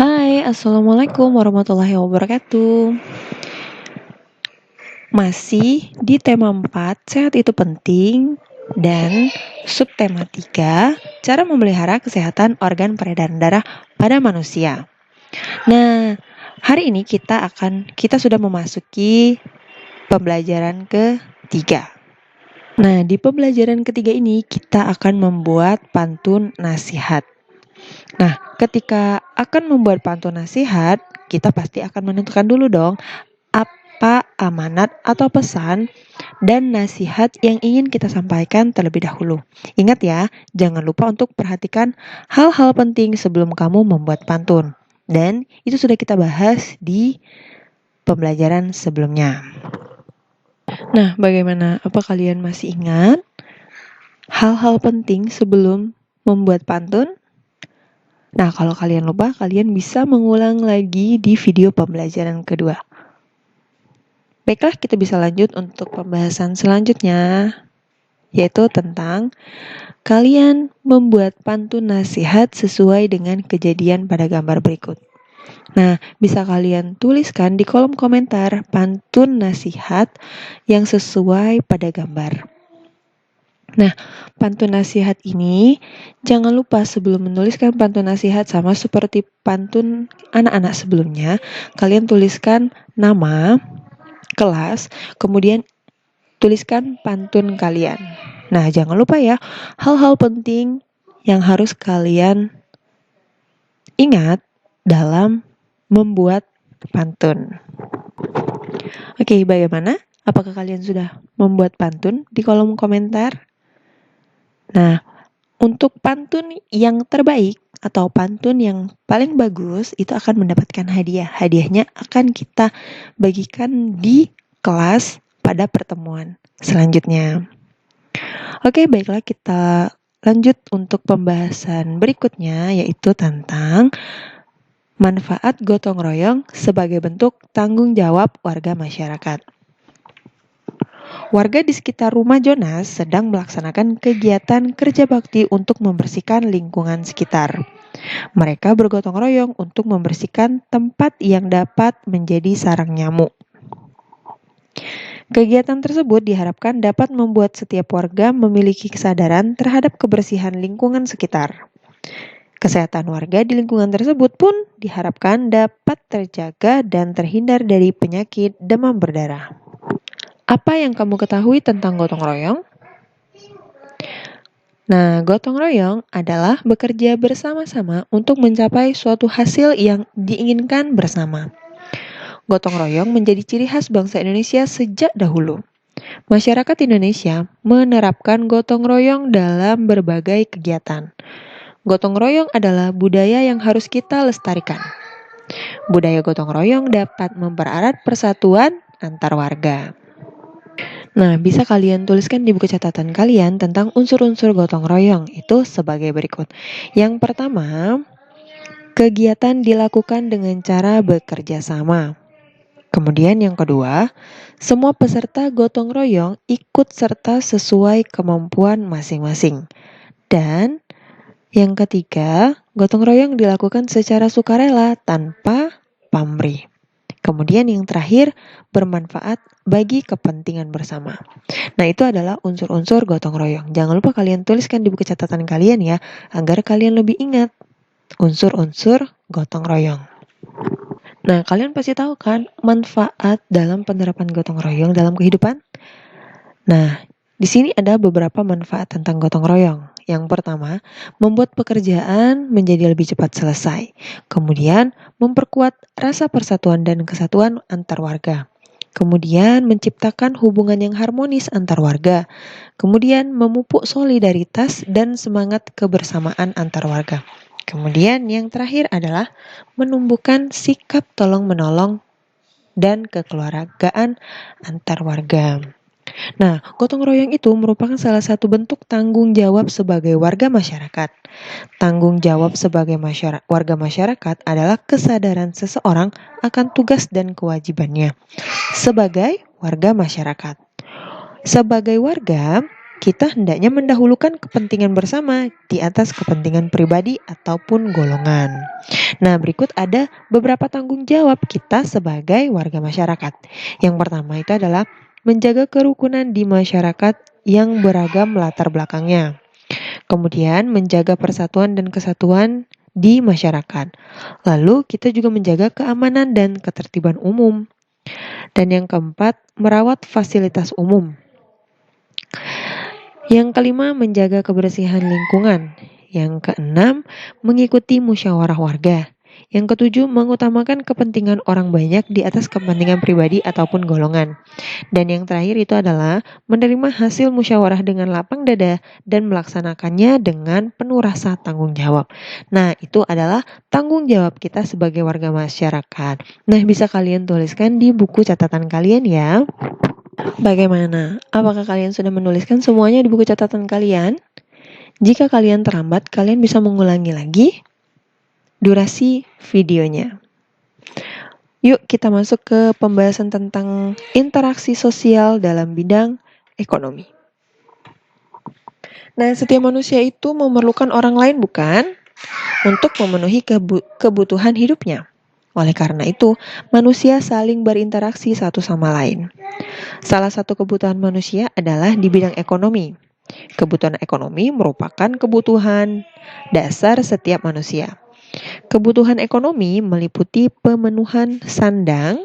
Hai, Assalamualaikum warahmatullahi wabarakatuh. Masih di tema 4, sehat itu penting, dan subtema 3, cara memelihara kesehatan organ peredaran darah pada manusia. Nah, hari ini kita sudah memasuki pembelajaran ketiga. Nah, di pembelajaran ketiga ini kita akan membuat pantun nasihat. Nah, ketika akan membuat pantun nasihat, kita pasti akan menentukan dulu dong apa amanat atau pesan dan nasihat yang ingin kita sampaikan terlebih dahulu. Ingat ya, jangan lupa untuk perhatikan hal-hal penting sebelum kamu membuat pantun. Dan itu sudah kita bahas di pembelajaran sebelumnya. Nah, bagaimana? Apa kalian masih ingat hal-hal penting sebelum membuat pantun? Nah, kalau kalian lupa, kalian bisa mengulang lagi di video pembelajaran kedua. Baiklah, kita bisa lanjut untuk pembahasan selanjutnya, yaitu tentang kalian membuat pantun nasihat sesuai dengan kejadian pada gambar berikut. Nah, bisa kalian tuliskan di kolom komentar pantun nasihat yang sesuai pada gambar. Nah, pantun nasihat ini jangan lupa sebelum menuliskan pantun nasihat sama seperti pantun anak-anak sebelumnya, kalian tuliskan nama, kelas, kemudian tuliskan pantun kalian. Nah, jangan lupa ya, hal-hal penting yang harus kalian ingat dalam membuat pantun. Oke, bagaimana? Apakah kalian sudah membuat pantun di kolom komentar? Nah, untuk pantun yang terbaik atau pantun yang paling bagus itu akan mendapatkan hadiah. Hadiahnya akan kita bagikan di kelas pada pertemuan selanjutnya. Oke, baiklah kita lanjut untuk pembahasan berikutnya, yaitu tentang manfaat gotong royong sebagai bentuk tanggung jawab warga masyarakat. Warga di sekitar rumah Jonas sedang melaksanakan kegiatan kerja bakti untuk membersihkan lingkungan sekitar. Mereka bergotong royong untuk membersihkan tempat yang dapat menjadi sarang nyamuk. Kegiatan tersebut diharapkan dapat membuat setiap warga memiliki kesadaran terhadap kebersihan lingkungan sekitar. Kesehatan warga di lingkungan tersebut pun diharapkan dapat terjaga dan terhindar dari penyakit demam berdarah. Apa yang kamu ketahui tentang gotong royong? Nah, gotong royong adalah bekerja bersama-sama untuk mencapai suatu hasil yang diinginkan bersama. Gotong royong menjadi ciri khas bangsa Indonesia sejak dahulu. Masyarakat Indonesia menerapkan gotong royong dalam berbagai kegiatan. Gotong royong adalah budaya yang harus kita lestarikan. Budaya gotong royong dapat mempererat persatuan antar warga. Nah, bisa kalian tuliskan di buku catatan kalian tentang unsur-unsur gotong royong itu sebagai berikut. Yang pertama, kegiatan dilakukan dengan cara bekerja sama. Kemudian yang kedua, semua peserta gotong royong ikut serta sesuai kemampuan masing-masing. Dan yang ketiga, gotong royong dilakukan secara sukarela tanpa pamrih. Kemudian yang terakhir, bermanfaat bagi kepentingan bersama. Nah, itu adalah unsur-unsur gotong royong. Jangan lupa kalian tuliskan di buku catatan kalian ya, agar kalian lebih ingat unsur-unsur gotong royong. Nah, kalian pasti tahu kan manfaat dalam penerapan gotong royong dalam kehidupan? Nah, di sini ada beberapa manfaat tentang gotong royong. Yang pertama, membuat pekerjaan menjadi lebih cepat selesai. Kemudian, memperkuat rasa persatuan dan kesatuan antar warga. Kemudian, menciptakan hubungan yang harmonis antar warga. Kemudian, memupuk solidaritas dan semangat kebersamaan antar warga. Kemudian, yang terakhir adalah menumbuhkan sikap tolong-menolong dan kekeluargaan antar warga. Nah, gotong royong itu merupakan salah satu bentuk tanggung jawab sebagai warga masyarakat. Tanggung jawab sebagai warga masyarakat adalah kesadaran seseorang akan tugas dan kewajibannya sebagai warga masyarakat. Sebagai warga, kita hendaknya mendahulukan kepentingan bersama di atas kepentingan pribadi ataupun golongan. Nah, berikut ada beberapa tanggung jawab kita sebagai warga masyarakat. Yang pertama itu adalah menjaga kerukunan di masyarakat yang beragam latar belakangnya. Kemudian menjaga persatuan dan kesatuan di masyarakat. Lalu kita juga menjaga keamanan dan ketertiban umum. Dan yang keempat, merawat fasilitas umum. Yang kelima, menjaga kebersihan lingkungan. Yang keenam, mengikuti musyawarah warga. Yang ketujuh, mengutamakan kepentingan orang banyak di atas kepentingan pribadi ataupun golongan. Dan yang terakhir itu adalah menerima hasil musyawarah dengan lapang dada dan melaksanakannya dengan penuh rasa tanggung jawab. Nah, itu adalah tanggung jawab kita sebagai warga masyarakat. Nah, bisa kalian tuliskan di buku catatan kalian ya. Bagaimana? Apakah kalian sudah menuliskan semuanya di buku catatan kalian? Jika kalian terlambat, kalian bisa mengulangi lagi durasi videonya. Yuk kita masuk ke pembahasan tentang interaksi sosial dalam bidang ekonomi. Nah, setiap manusia itu memerlukan orang lain bukan? Untuk memenuhi kebutuhan hidupnya. Oleh karena itu, manusia saling berinteraksi satu sama lain. Salah satu kebutuhan manusia adalah di bidang ekonomi. Kebutuhan ekonomi merupakan kebutuhan dasar setiap manusia. Kebutuhan ekonomi meliputi pemenuhan sandang,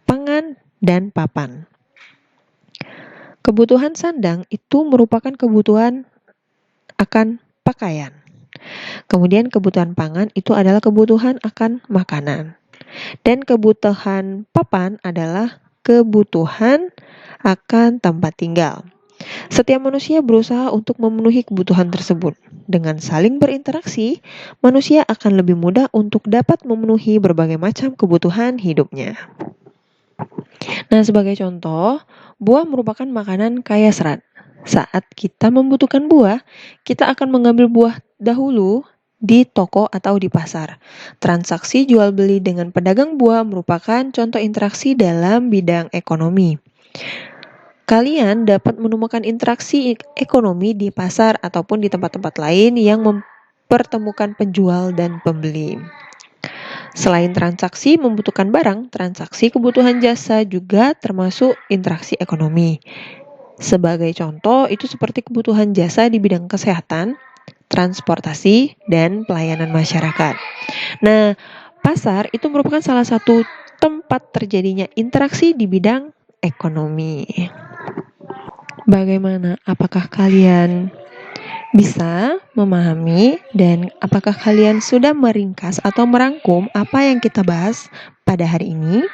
pangan, dan papan. Kebutuhan sandang itu merupakan kebutuhan akan pakaian. Kemudian kebutuhan pangan itu adalah kebutuhan akan makanan. Dan kebutuhan papan adalah kebutuhan akan tempat tinggal. Setiap manusia berusaha untuk memenuhi kebutuhan tersebut. Dengan saling berinteraksi, manusia akan lebih mudah untuk dapat memenuhi berbagai macam kebutuhan hidupnya. Nah, sebagai contoh, buah merupakan makanan kaya serat. Saat kita membutuhkan buah, kita akan mengambil buah dahulu di toko atau di pasar. Transaksi jual beli dengan pedagang buah merupakan contoh interaksi dalam bidang ekonomi. Kalian dapat menemukan interaksi ekonomi di pasar ataupun di tempat-tempat lain yang mempertemukan penjual dan pembeli. Selain transaksi membutuhkan barang, transaksi kebutuhan jasa juga termasuk interaksi ekonomi. Sebagai contoh, itu seperti kebutuhan jasa di bidang kesehatan, transportasi, dan pelayanan masyarakat. Nah, pasar itu merupakan salah satu tempat terjadinya interaksi di bidang ekonomi. Bagaimana? Apakah kalian bisa memahami dan apakah kalian sudah meringkas atau merangkum apa yang kita bahas pada hari ini?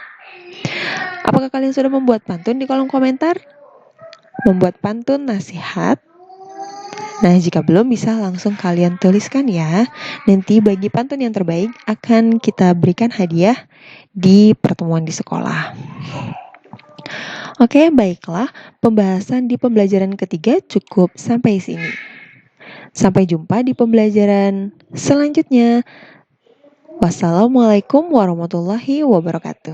Apakah kalian sudah membuat pantun di kolom komentar? Membuat pantun nasihat? Nah, jika belum bisa langsung kalian tuliskan ya. Nanti bagi pantun yang terbaik akan kita berikan hadiah di pertemuan di sekolah. Oke, baiklah. Pembahasan di pembelajaran ketiga cukup sampai sini. Sampai jumpa di pembelajaran selanjutnya. Wassalamualaikum warahmatullahi wabarakatuh.